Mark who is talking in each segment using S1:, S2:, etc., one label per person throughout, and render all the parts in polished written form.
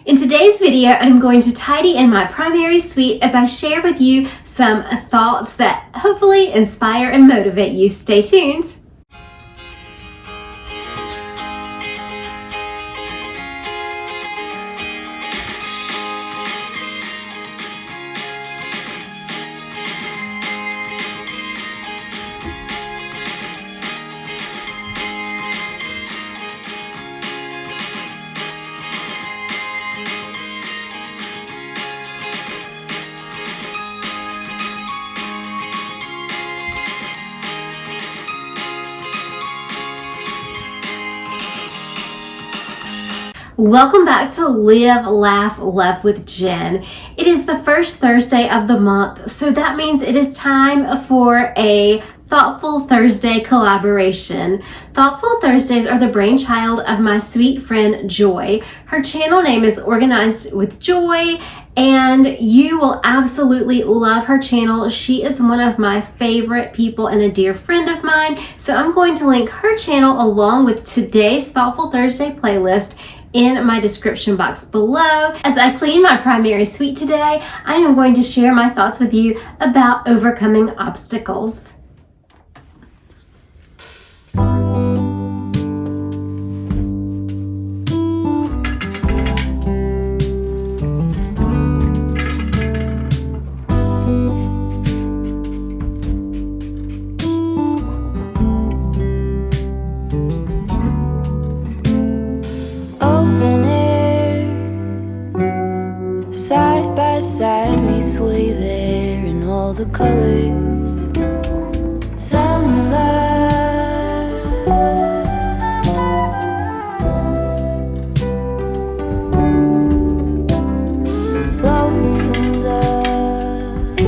S1: In today's video, I'm going to tidy in my primary suite as I share with you some thoughts that hopefully inspire and motivate you. Stay tuned. Welcome back to Live, Laugh, Love with Jen. It is the first Thursday of the month, so that means it is time for a Thoughtful Thursday collaboration. Thoughtful Thursdays are the brainchild of my sweet friend Joy. Her channel name is Organized with Joy, and you will absolutely love her channel. She is one of my favorite people and a dear friend of mine, so I'm going to link her channel along with today's Thoughtful Thursday playlist in my description box below. As I clean my primary suite today, I am going to share my thoughts with you about overcoming obstacles.
S2: Side by side we sway there in all the colors. Summer love, lonesome love,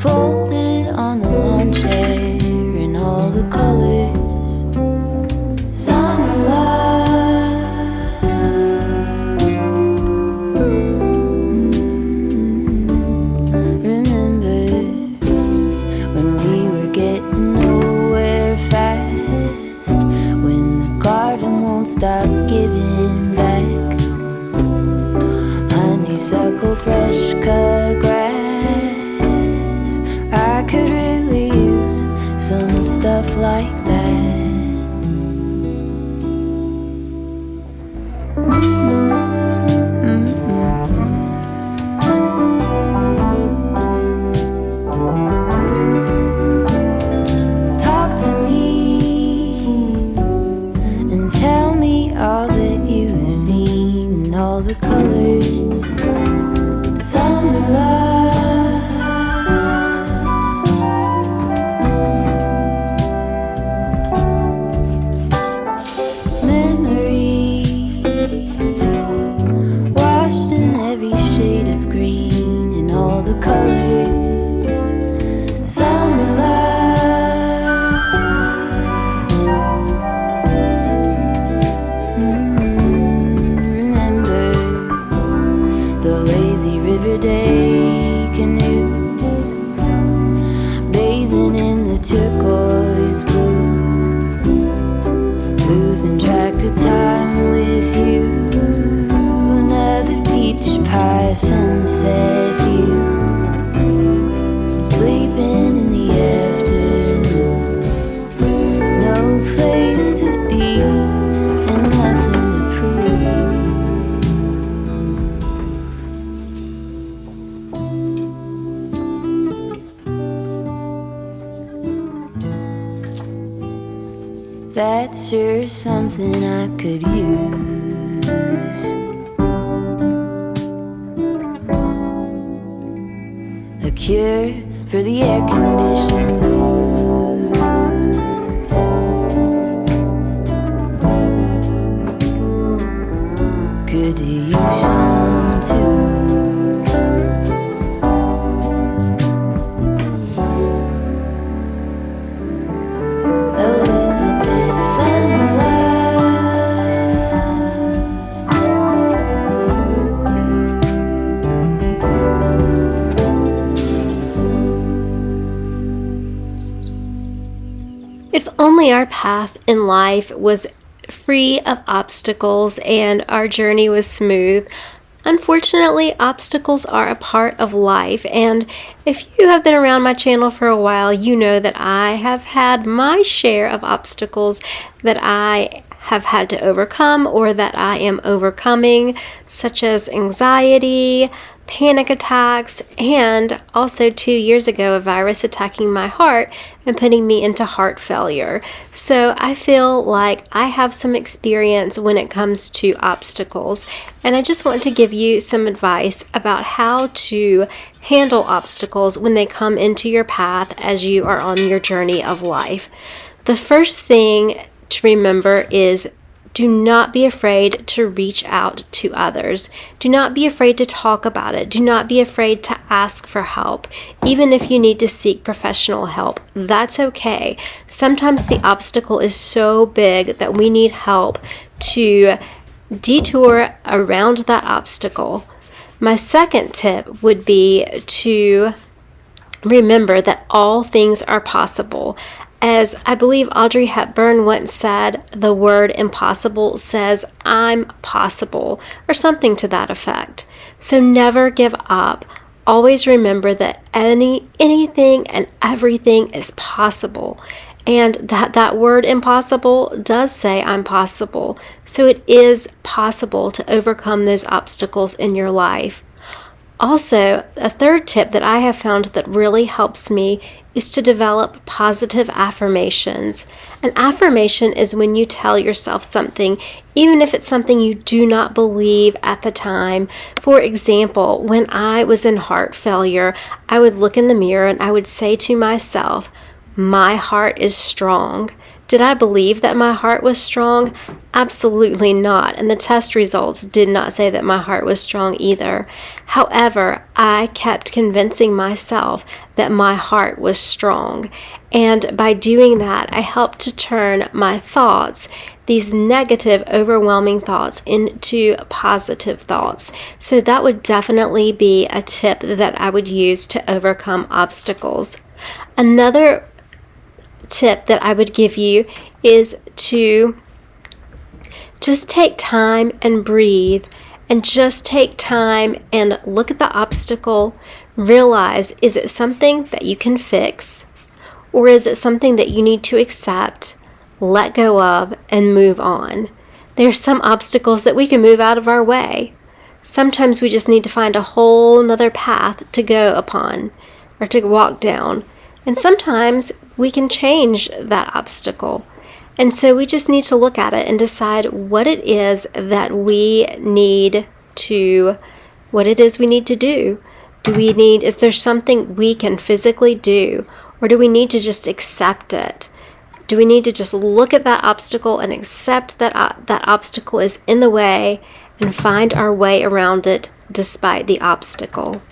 S2: folded on the lawn chair in all the colors. Summer love. Stop giving back. Honeysuckle, fresh cut grass. I could really use some stuff like that. Talk to me and tell me all that you've seen, all the colors. Summer love, memories washed in every shade of green in all the colors. Summer love. Day canoe, bathing in the turquoise blue, losing track of time with you. Another peach pie sunset view, sleeping in the afternoon. No place to be and nothing to prove. That's sure something I could use. A cure for the air-conditioned blues. Could you use some too?
S1: If only our path in life was free of obstacles and our journey was smooth. Unfortunately, obstacles are a part of life, and if you have been around my channel for a while, you know that I have had my share of obstacles that I have had to overcome or that I am overcoming, such as anxiety, panic attacks, and also 2 years ago a virus attacking my heart and putting me into heart failure. So I feel like I have some experience when it comes to obstacles, and I just want to give you some advice about how to handle obstacles when they come into your path as you are on your journey of life. The first thing to remember is do not be afraid to reach out to others. Do not be afraid to talk about it. Do not be afraid to ask for help. Even if you need to seek professional help, that's okay. Sometimes the obstacle is so big that we need help to detour around that obstacle. My second tip would be to remember that all things are possible. As I believe Audrey Hepburn once said, the word impossible says, I'm possible, or something to that effect. So never give up. Always remember that anything and everything is possible. And that word impossible does say I'm possible. So it is possible to overcome those obstacles in your life. Also, a third tip that I have found that really helps me is to develop positive affirmations. An affirmation is when you tell yourself something, even if it's something you do not believe at the time. For example, when I was in heart failure, I would look in the mirror and I would say to myself, my heart is strong. Did I believe that my heart was strong? Absolutely not, and the test results did not say that my heart was strong either. However, I kept convincing myself that my heart was strong, and by doing that, I helped to turn my thoughts, these negative, overwhelming thoughts, into positive thoughts. So that would definitely be a tip that I would use to overcome obstacles. Another tip that I would give you is to just take time and breathe, and just take time and look at the obstacle. Realize, is it something that you can fix, or is it something that you need to accept, let go of, and move on? There are some obstacles that we can move out of our way. Sometimes we just need to find a whole nother path to go upon or to walk down. And sometimes we can change that obstacle. And so we just need to look at it and decide what it is that we need to, what it is we need to do. Is there something we can physically do? Or do we need to just accept it? Do we need to just look at that obstacle and accept that that obstacle is in the way and find our way around it despite the obstacle?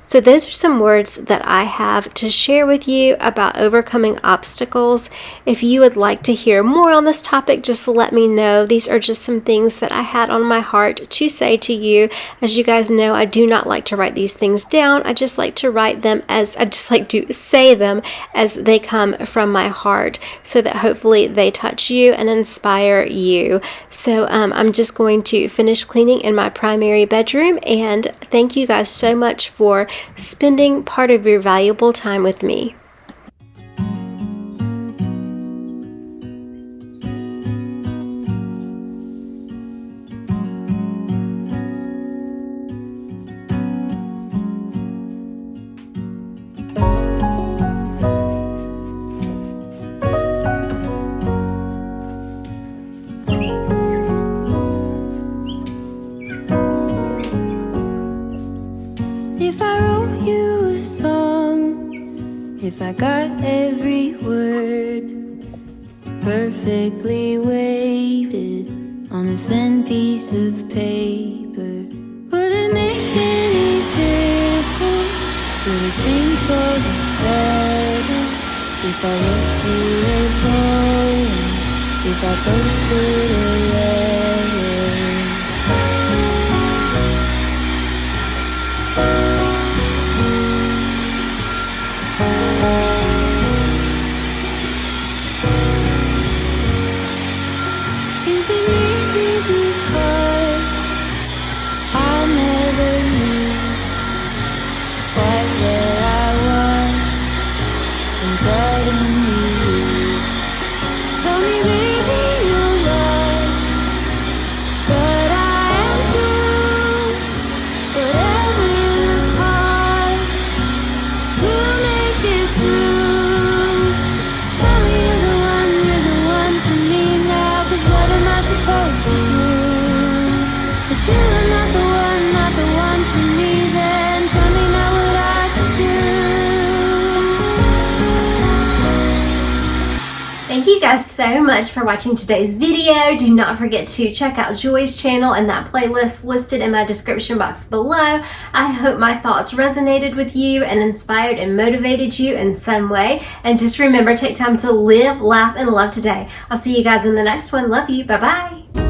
S1: So those are some words that I have to share with you about overcoming obstacles. If you would like to hear more on this topic, just let me know. These are just some things that I had on my heart to say to you. As you guys know, I do not like to write these things down. I just like to say them as they come from my heart, so that hopefully they touch you and inspire you. So I'm just going to finish cleaning in my primary bedroom, and thank you guys so much for spending part of your valuable time with me.
S2: If I wrote you a song, if I got every word perfectly weighted on a thin piece of paper, would it make any difference? Would it change for the better? If I wrote you a poem, if I posted a letter?
S1: Thank you guys so much for watching today's video. Do not forget to check out Joy's channel and that playlist listed in my description box below. I hope my thoughts resonated with you and inspired and motivated you in some way. And just remember, take time to live, laugh, and love today. I'll see you guys in the next one. Love you. Bye-bye.